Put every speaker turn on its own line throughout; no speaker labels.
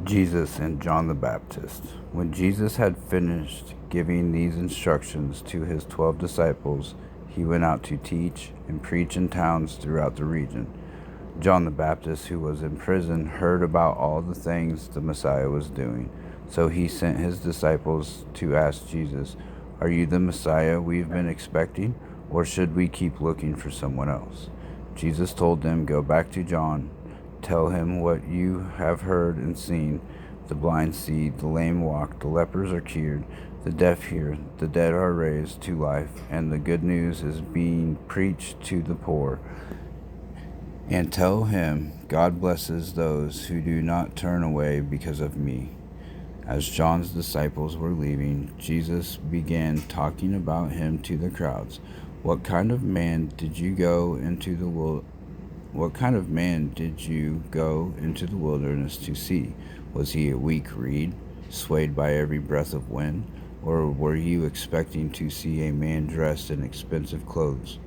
Jesus and John the Baptist. When Jesus had finished giving these instructions to his 12 disciples, he went out to teach and preach in towns throughout the region. John the Baptist, who was in prison, heard about all the things the Messiah was doing. So he sent his disciples to ask Jesus, "Are you the Messiah we've been expecting, or should we keep looking for someone else?" Jesus told them, "Go back to John. Tell him what you have heard and seen. The blind see, the lame walk, the lepers are cured, the deaf hear, the dead are raised to life, and the good news is being preached to the poor. And tell him, God blesses those who do not turn away because of me." As John's disciples were leaving, Jesus began talking about him to the crowds. What kind of man did you go into the wilderness to see? Was he a weak reed, swayed by every breath of wind? Or were you expecting to see a man dressed in expensive clothes?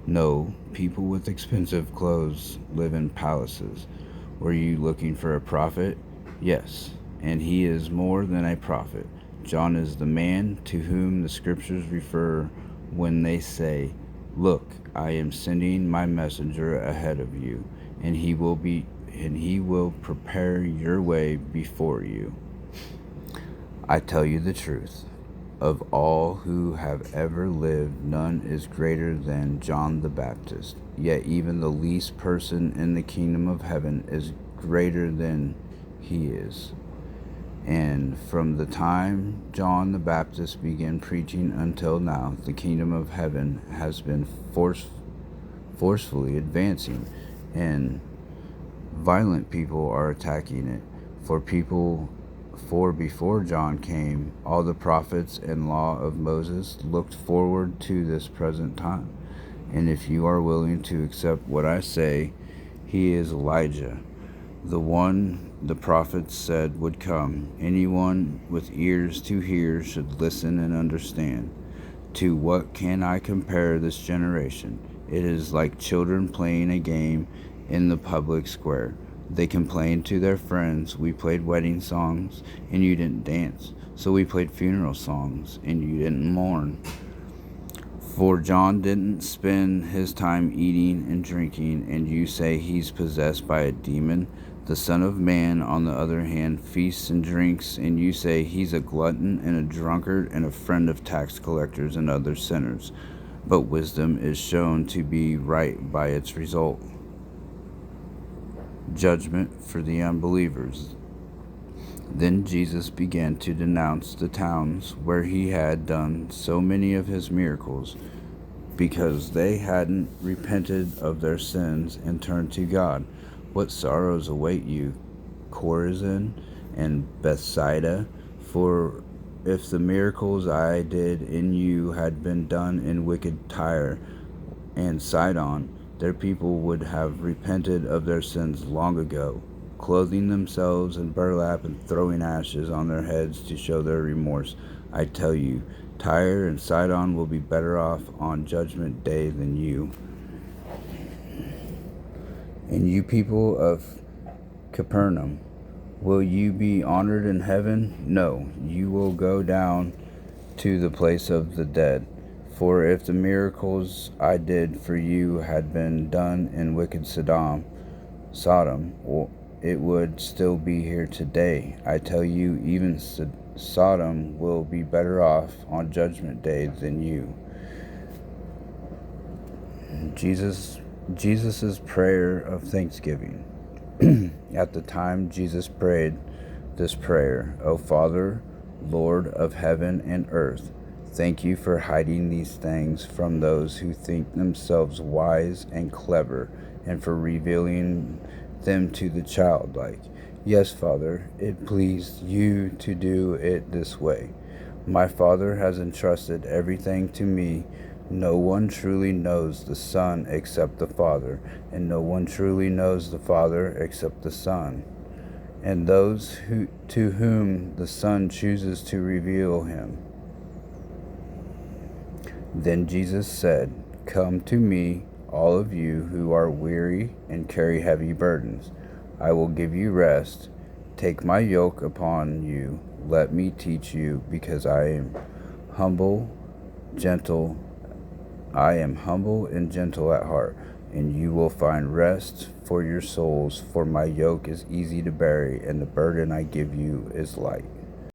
No, people with expensive clothes live in palaces. Were you looking for a prophet? Yes, and he is more than a prophet. John is the man to whom the scriptures refer when they say, "Look, I am sending my messenger ahead of you, and he will prepare your way before you." I tell you the truth. Of all who have ever lived, none is greater than John the Baptist. Yet even the least person in the kingdom of heaven is greater than he is. And from the time John the Baptist began preaching until now, the kingdom of heaven has been forcefully advancing, and violent people are attacking it. For before John came, all the prophets and law of Moses looked forward to this present time. And if you are willing to accept what I say, he is Elijah, the one the prophets said would come. Anyone with ears to hear should listen and understand. To what can I compare this generation? It is like children playing a game in the public square. They complained to their friends, "We played wedding songs, and you didn't dance. So we played funeral songs, and you didn't mourn." For John didn't spend his time eating and drinking, and you say he's possessed by a demon. The Son of Man, on the other hand, feasts and drinks, and you say he's a glutton and a drunkard and a friend of tax collectors and other sinners. But wisdom is shown to be right by its result. Judgment for the unbelievers. Then Jesus began to denounce the towns where he had done so many of his miracles, because they hadn't repented of their sins and turned to God. What sorrows await you, Chorazin and Bethsaida? For if the miracles I did in you had been done in wicked Tyre and Sidon, their people would have repented of their sins long ago, clothing themselves in burlap and throwing ashes on their heads to show their remorse. I tell you, Tyre and Sidon will be better off on Judgment Day than you. And you people of Capernaum, will you be honored in heaven? No, you will go down to the place of the dead. For if the miracles I did for you had been done in wicked Sodom, it would still be here today. I tell you, even Sodom will be better off on Judgment Day than you. Jesus' prayer of thanksgiving. At the time Jesus prayed this prayer, "O Father, Lord of heaven and earth, thank you for hiding these things from those who think themselves wise and clever, and for revealing them to the childlike. Yes, Father, it pleased you to do it this way. My Father has entrusted everything to me. No one truly knows the Son except the Father, and no one truly knows the Father except the Son, and those to whom the Son chooses to reveal him." Then Jesus said, "Come to me, all of you who are weary and carry heavy burdens. I will give you rest. Take my yoke upon you. Let me teach you, because humble, gentle. I am humble and gentle at heart, and you will find rest for your souls. For my yoke is easy to bear, and the burden I give you is light.